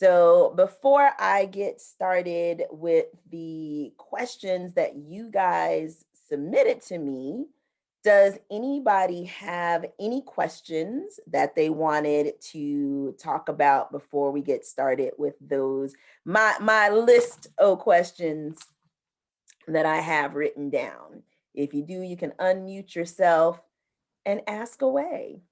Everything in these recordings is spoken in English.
So before I get started with the questions that you guys submitted to me, does anybody have any questions that they wanted to talk about before we get started with those my list of questions that I have written down? If you do, you can unmute yourself and ask away.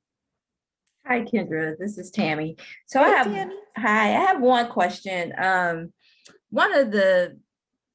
Hi, Kendra. This is Tammy. So Hey, Tammy. I have one question. One of the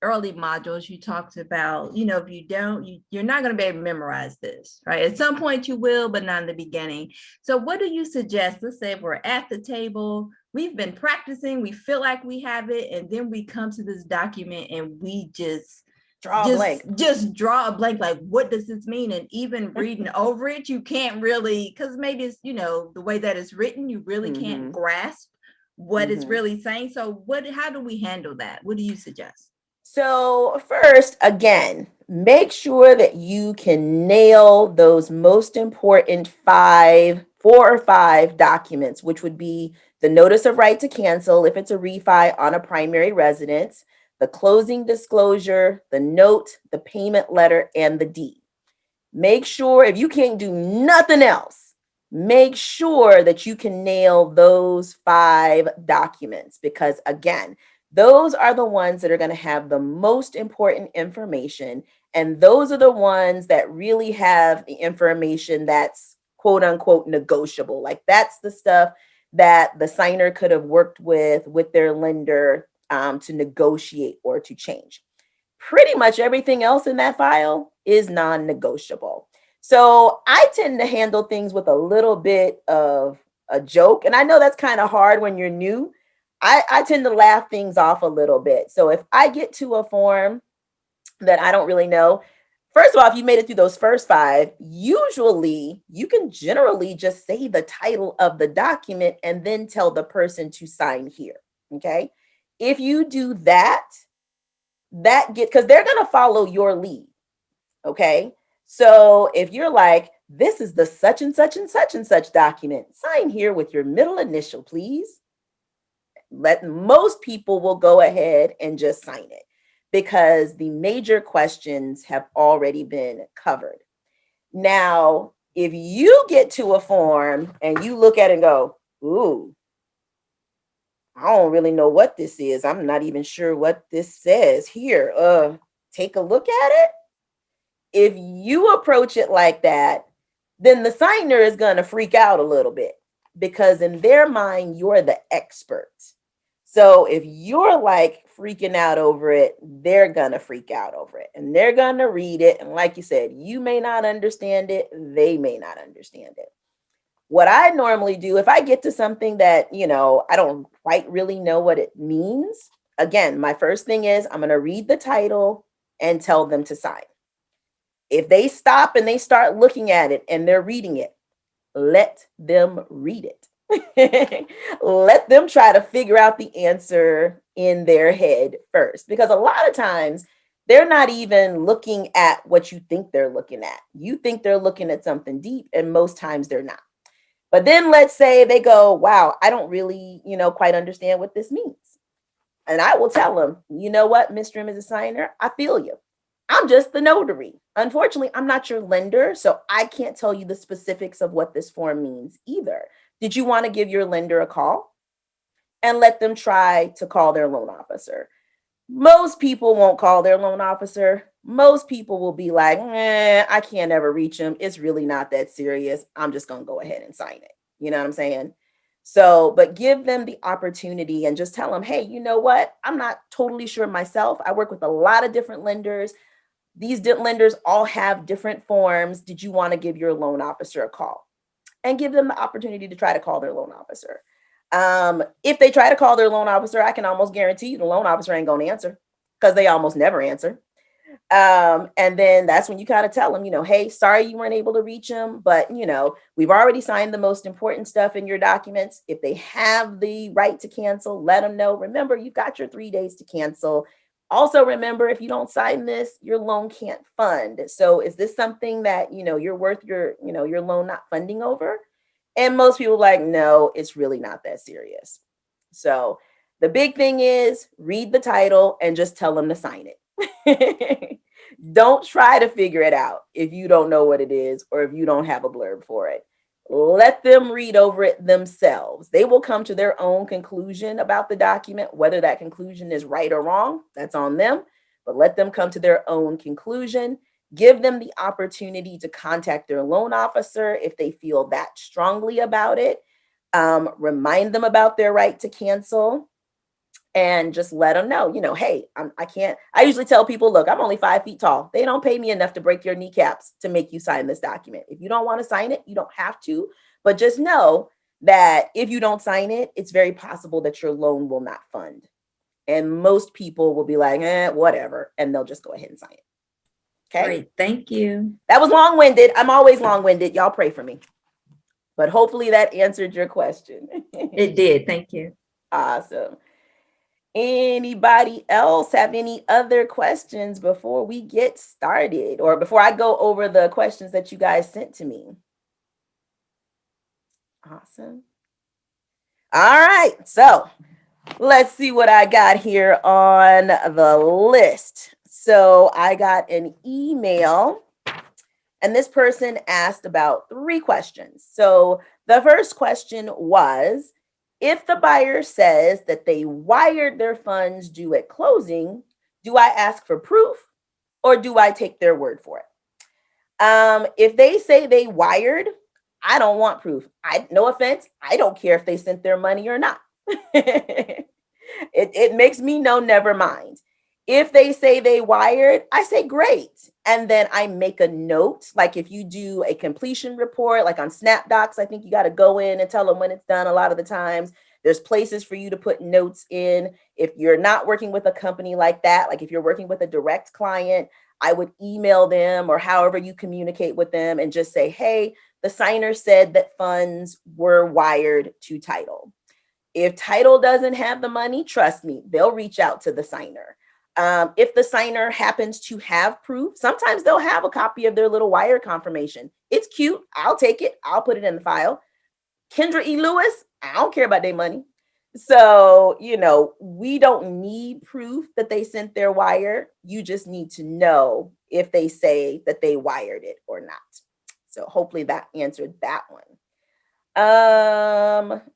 early modules you talked about, if you don't, you're not going to be able to memorize this, right? At some point you will, but not in the beginning. So what do you suggest? Let's say if we're at the table, we've been practicing, we feel like we have it, and then we come to this document and we just Draw a just blank. just draw a blank, like what does this mean? And even reading over it, you can't really, because maybe it's the way that it's written, you really can't grasp what it's really saying. So how do we handle that? What do you suggest? So, first, again, make sure that you can nail those most important four or five documents, which would be the notice of right to cancel if it's a refi on a primary residence, the closing disclosure, the note, the payment letter, and the deed. Make sure, if you can't do nothing else, make sure that you can nail those five documents because, again, those are the ones that are going to have the most important information. And those are the ones that really have the information that's quote unquote negotiable. Like that's the stuff that the signer could have worked with their lender to negotiate or to change. Pretty much everything else in that file is non-negotiable. So I tend to handle things with a little bit of a joke. And I know that's kind of hard when you're new. I tend to laugh things off a little bit. So if I get to a form that I don't really know, first of all, if you made it through those first five, usually you can generally just say the title of the document and then tell the person to sign here. Okay. If you do that, because they're going to follow your lead. Okay. So if you're like, this is the such and such and such and such document, sign here with your middle initial, please. Most people will go ahead and just sign it because the major questions have already been covered. Now, if you get to a form and you look at it and go, ooh, I don't really know what this is. I'm not even sure what this says here. Take a look at it. If you approach it like that, then the signer is going to freak out a little bit because in their mind, you're the expert. So if you're like freaking out over it, they're going to freak out over it and they're going to read it. And like you said, you may not understand it. They may not understand it. What I normally do, if I get to something that, I don't quite really know what it means, again, my first thing is I'm going to read the title and tell them to sign. If they stop and they start looking at it and they're reading it, let them read it. Let them try to figure out the answer in their head first. Because a lot of times they're not even looking at what you think they're looking at. You think they're looking at something deep, and most times they're not. But then let's say they go, wow, I don't really, quite understand what this means. And I will tell them, you know what, Mr. and Mrs. Signer, I feel you. I'm just the notary. Unfortunately, I'm not your lender, so I can't tell you the specifics of what this form means either. Did you want to give your lender a call and let them try to call their loan officer? Most people won't call their loan officer. Most people will be like, I can't ever reach him. It's really not that serious. I'm just going to go ahead and sign it. You know what I'm saying? So, but give them the opportunity and just tell them, hey, you know what? I'm not totally sure myself. I work with a lot of different lenders. These lenders all have different forms. Did you want to give your loan officer a call? And give them the opportunity to try to call their loan officer. If they try to call their loan officer, I can almost guarantee you the loan officer ain't going to answer because they almost never answer. And then that's when you kind of tell them, hey, sorry you weren't able to reach them, but we've already signed the most important stuff in your documents. If they have the right to cancel, let them know. Remember, you've got your 3 days to cancel. Also, remember, if you don't sign this, your loan can't fund. So is this something that, you're worth your loan not funding over? And most people are like, no, it's really not that serious. So The big thing is read the title and just tell them to sign it. Don't try to figure it out if you don't know what it is or if you don't have a blurb for it. Let them read over it themselves. They will come to their own conclusion about the document. Whether that conclusion is right or wrong, that's on them, but let them come to their own conclusion. Give them the opportunity to contact their loan officer if they feel that strongly about it. Remind them about their right to cancel and just let them know, hey, I can't. I usually tell people, look, I'm only 5 feet tall. They don't pay me enough to break your kneecaps to make you sign this document. If you don't want to sign it, you don't have to. But just know that if you don't sign it, it's very possible that your loan will not fund. And most people will be like, whatever. And they'll just go ahead and sign it. Okay. Great. Thank you. That was long-winded. I'm always long-winded. Y'all pray for me. But hopefully that answered your question. It did. Thank you. Awesome. Anybody else have any other questions before we get started or before I go over the questions that you guys sent to me? Awesome. All right. So let's see what I got here on the list. So I got an email and this person asked about 3 questions. So the first question was, if the buyer says that they wired their funds due at closing, do I ask for proof or do I take their word for it? If they say they wired, I don't want proof. No offense, I don't care if they sent their money or not. It makes me know, never mind. If they say they wired, I say great. And then I make a note. Like if you do a completion report, like on SnapDocs, I think you got to go in and tell them when it's done. A lot of the times there's places for you to put notes in. If you're not working with a company like that, like if you're working with a direct client, I would email them or however you communicate with them and just say, hey, the signer said that funds were wired to title. If title doesn't have the money, trust me, they'll reach out to the signer. If the signer happens to have proof, sometimes they'll have a copy of their little wire confirmation. It's cute. I'll take it. I'll put it in the file. Kendra E. Lewis, I don't care about their money. So, we don't need proof that they sent their wire. You just need to know if they say that they wired it or not. So hopefully that answered that one.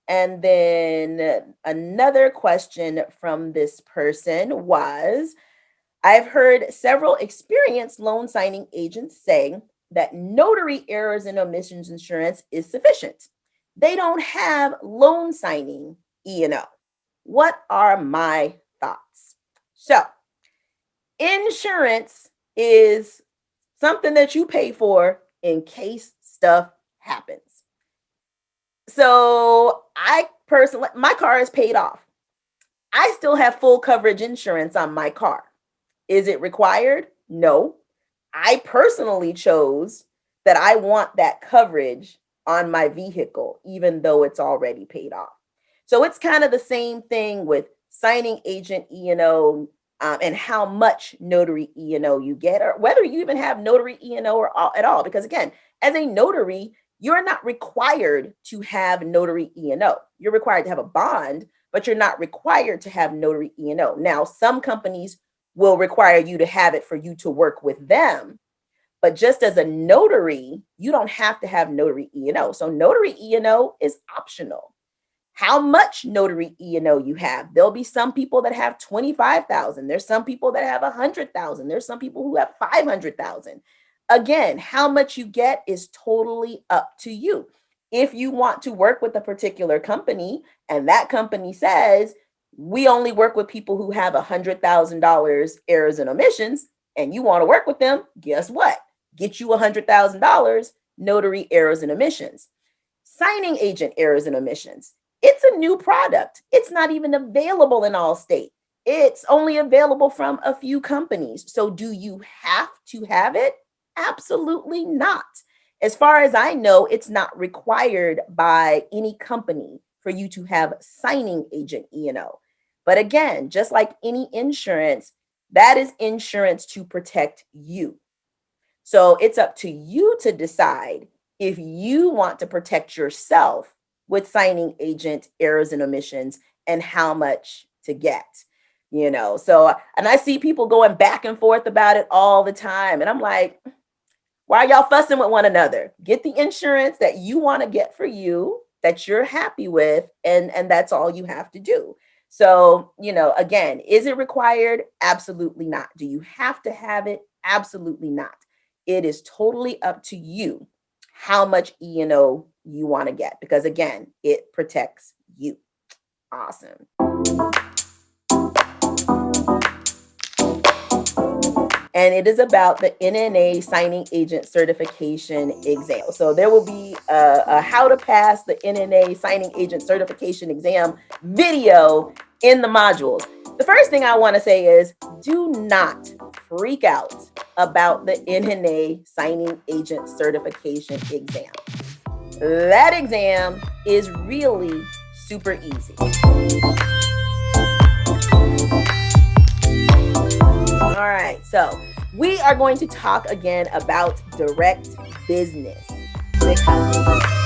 And then another question from this person was, I've heard several experienced loan signing agents say that notary errors and omissions insurance is sufficient. They don't have loan signing E&O. What are my thoughts? So, insurance is something that you pay for in case stuff happens. So I personally, my car is paid off. I still have full coverage insurance on my car. Is it required? No. I personally chose that I want that coverage on my vehicle, even though it's already paid off. So it's kind of the same thing with signing agent E&O and how much notary E&O you get, or whether you even have notary E&O or at all. Because again, as a notary, you're not required to have notary E&O. You're required to have a bond, but you're not required to have notary E&O. Now, some companies will require you to have it for you to work with them. But just as a notary, you don't have to have notary E&O. So notary E&O is optional. How much notary E&O you have? There'll be some people that have 25,000. There's some people that have 100,000. There's some people who have 500,000. Again, how much you get is totally up to you. If you want to work with a particular company and that company says, we only work with people who have $100,000 errors and omissions, and you want to work with them, guess what? Get you $100,000 notary errors and omissions. Signing agent errors and omissions. It's a new product. It's not even available in all states. It's only available from a few companies. So do you have to have it? Absolutely not. As far as I know, it's not required by any company for you to have signing agent E&O. But again, just like any insurance, that is insurance to protect you. So it's up to you to decide if you want to protect yourself with signing agent errors and omissions and how much to get, you know. So, and I see people going back and forth about it all the time. And I'm like, why are y'all fussing with one another? Get the insurance that you want to get for you, that you're happy with, and that's all you have to do. So, you know, again, is it required? Absolutely not. Do you have to have it? Absolutely not. It is totally up to you how much E&O you want to get, because again, it protects you. Awesome. And it is about the NNA signing agent certification exam. So there will be a how to pass the NNA signing agent certification exam video in the modules. The first thing I want to say is, do not freak out about the NNA signing agent certification exam. That exam is really super easy. All right, so we are going to talk again about direct business, because